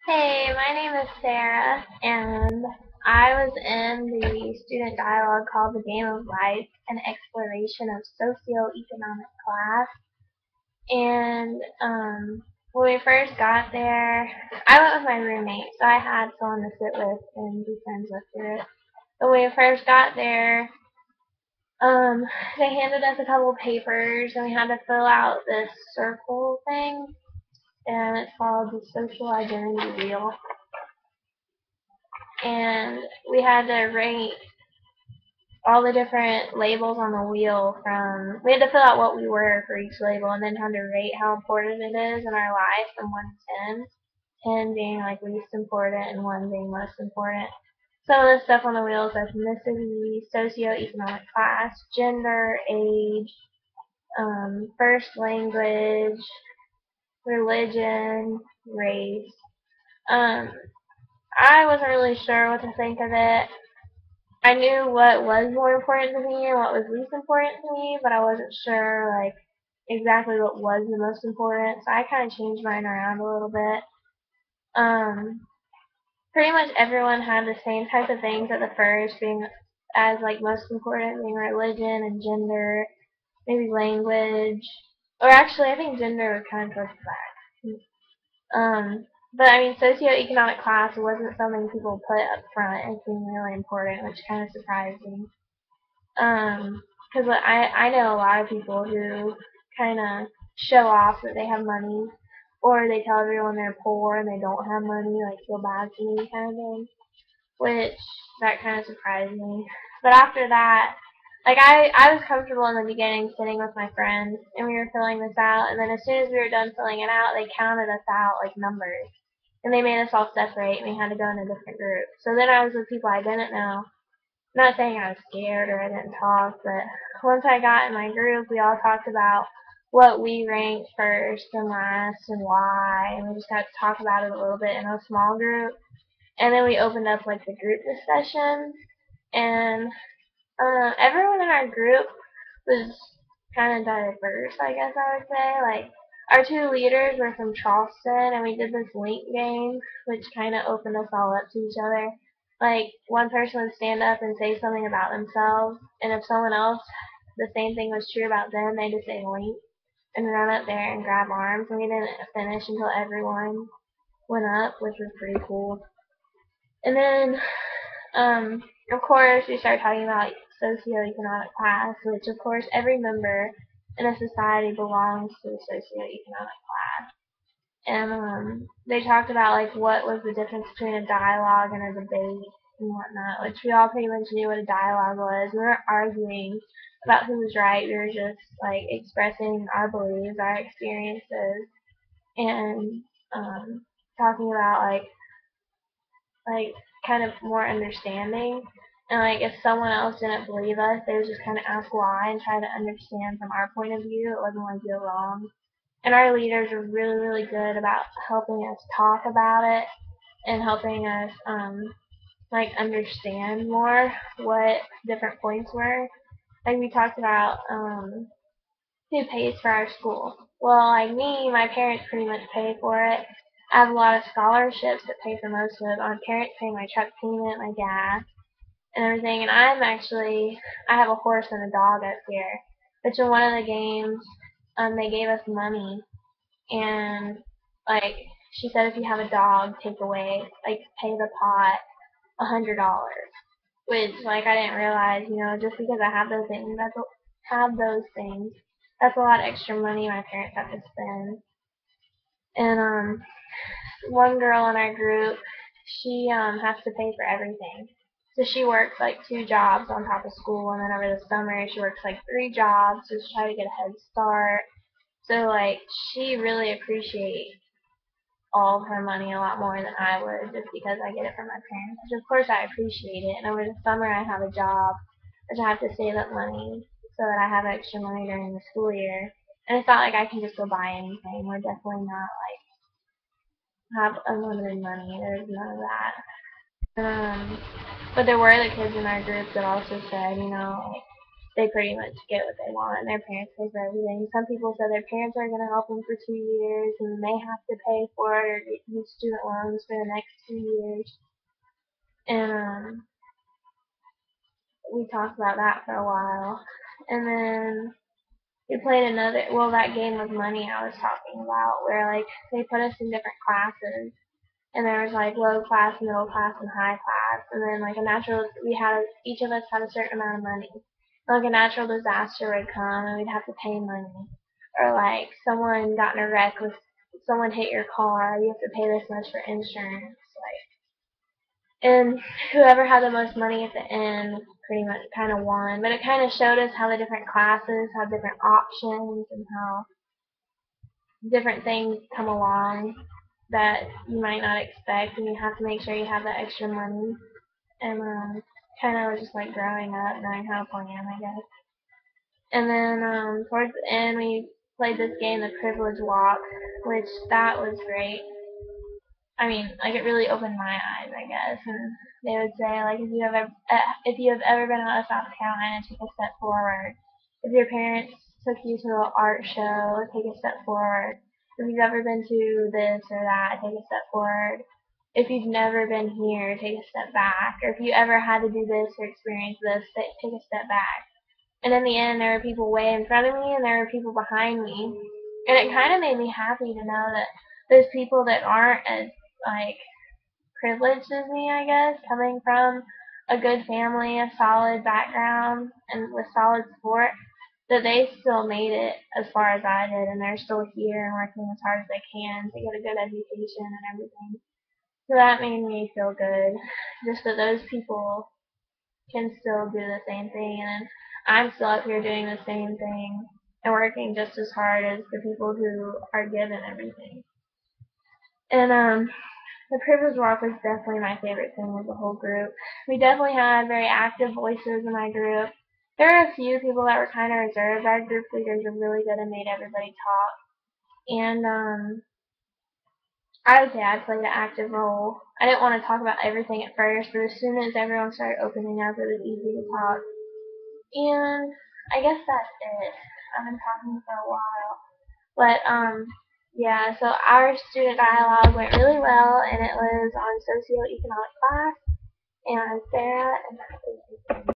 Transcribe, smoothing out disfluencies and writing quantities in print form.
Hey, my name is Sarah, and I was in the student dialogue called The Game of Life, an exploration of socioeconomic class. And when we first got there, I went with my roommate, so I had someone to sit with and be friends with through it. But when we first got there, um, they handed us a couple papers, and we had to fill out this circle thing, and it's called the social identity wheel. And we had to rate all the different labels on the wheel from we had to fill out what we were for each label and then had to rate how important it is in our life from 1 to 10. 10 being like least important and 1 being most important. Some of the stuff on the wheel is ethnicity, socioeconomic class, gender, age, first language, religion, race. Um, I wasn't really sure what to think of it. I knew what was more important to me and what was least important to me, but I wasn't sure like exactly what was the most important. So I kind of changed mine around a little bit. Um, Pretty much everyone had the same type of things at the first, being as like most important being religion and gender, maybe language, or actually I think gender was kind of towards the back. But I mean, socioeconomic class wasn't something people put up front as being really important, which kind of surprised me. Because I know a lot of people who kind of show off that they have money, or they tell everyone they're poor and they don't have money, like feel bad for me kind of thing. Which that kind of surprised me. But after that, like I was comfortable in the beginning sitting with my friends and we were filling this out, and then as soon as we were done filling it out, they counted us out like numbers, and they made us all separate, and we had to go in a different group. So then I was with people I didn't know, not saying I was scared or I didn't talk, but once I got in my group, we all talked about what we ranked first and last and why, and we just got to talk about it a little bit in a small group. And then we opened up like the group discussion, and everyone in our group was kind of diverse, I guess I would say. Like our 2 leaders were from Charleston, and we did this link game, which kind of opened us all up to each other. Like one person would stand up and say something about themselves, and if someone else the same thing was true about them, they'd just say link and run up there and grab arms. And we didn't finish until everyone went up, which was pretty cool. And then of course, we started talking about socioeconomic class, which of course every member in a society belongs to a socioeconomic class. And they talked about like what was the difference between a dialogue and a debate and whatnot, which we all pretty much knew what a dialogue was. We weren't arguing about who was right. We were just like expressing our beliefs, our experiences, and talking about like kind of more understanding. And like if someone else didn't believe us, they would just kind of ask why and try to understand from our point of view. It wasn't like you're wrong. And our leaders were really, really good about helping us talk about it and helping us like understand more what different points were. Like we talked about who pays for our school. Well, like me, my parents pretty much pay for it. I have a lot of scholarships that pay for most of it. My parents pay my truck payment, my gas, and everything. And I have a horse and a dog up here. Which in one of the games, they gave us money, and like she said, if you have a dog, take away, like pay the pot $100. Which like I didn't realize, just because I have those things, that's a lot of extra money my parents have to spend. And one girl in our group, she has to pay for everything. So she works like 2 jobs on top of school, and then over the summer she works like 3 jobs just to try to get a head start. So like she really appreciates all of her money a lot more than I would, just because I get it from my parents. Which of course I appreciate it. And over the summer I have a job, which I have to save up money so that I have extra money during the school year. And it's not like I can just go buy anything. We're definitely not like have unlimited money. There's none of that. But there were the kids in our group that also said, they pretty much get what they want, and their parents pay for everything. Some people said their parents are going to help them for 2 years, and they have to pay for it or get use student loans for the next 2 years. And we talked about that for a while. And then we played another, well, that game of money I was talking about, where like they put us in different classes, and there was like low class, middle class, and high class, and then like a natural, we had each of us had a certain amount of money. Like a natural disaster would come, and we'd have to pay money, or like someone got in a wreck with someone hit your car, you have to pay this much for insurance, like, and whoever had the most money at the end pretty much kind of won. But it kind of showed us how the different classes have different options and how different things come along that you might not expect, and you have to make sure you have the extra money. And kind of just like growing up, knowing how to plan, I guess. And then towards the end, we played this game, the Privilege Walk, which that was great. I mean, like it really opened my eyes, I guess. And they would say, like, if you have ever been out of South Carolina, take a step forward. If your parents took you to an art show, take a step forward. If you've ever been to this or that, take a step forward. If you've never been here, take a step back. Or if you ever had to do this or experience this, take a step back. And in the end, there were people way in front of me, and there were people behind me. And it kind of made me happy to know that there's people that aren't as like privileged as me, I guess, coming from a good family, a solid background, and with solid support, that they still made it as far as I did, and they're still here and working as hard as they can to get a good education and everything. So that made me feel good, just that those people can still do the same thing, and I'm still up here doing the same thing and working just as hard as the people who are given everything. And the privilege walk was definitely my favorite thing of the whole group. We definitely had very active voices in my group. There were a few people that were kind of reserved. Our group leaders were really good and made everybody talk. And I would say I played an active role. I didn't want to talk about everything at first, but as soon as everyone started opening up, it was easy to talk. And I guess that's it. I've been talking for a while. But yeah, so our student dialogue went really well, and it was on socioeconomic class, and Sarah, and that is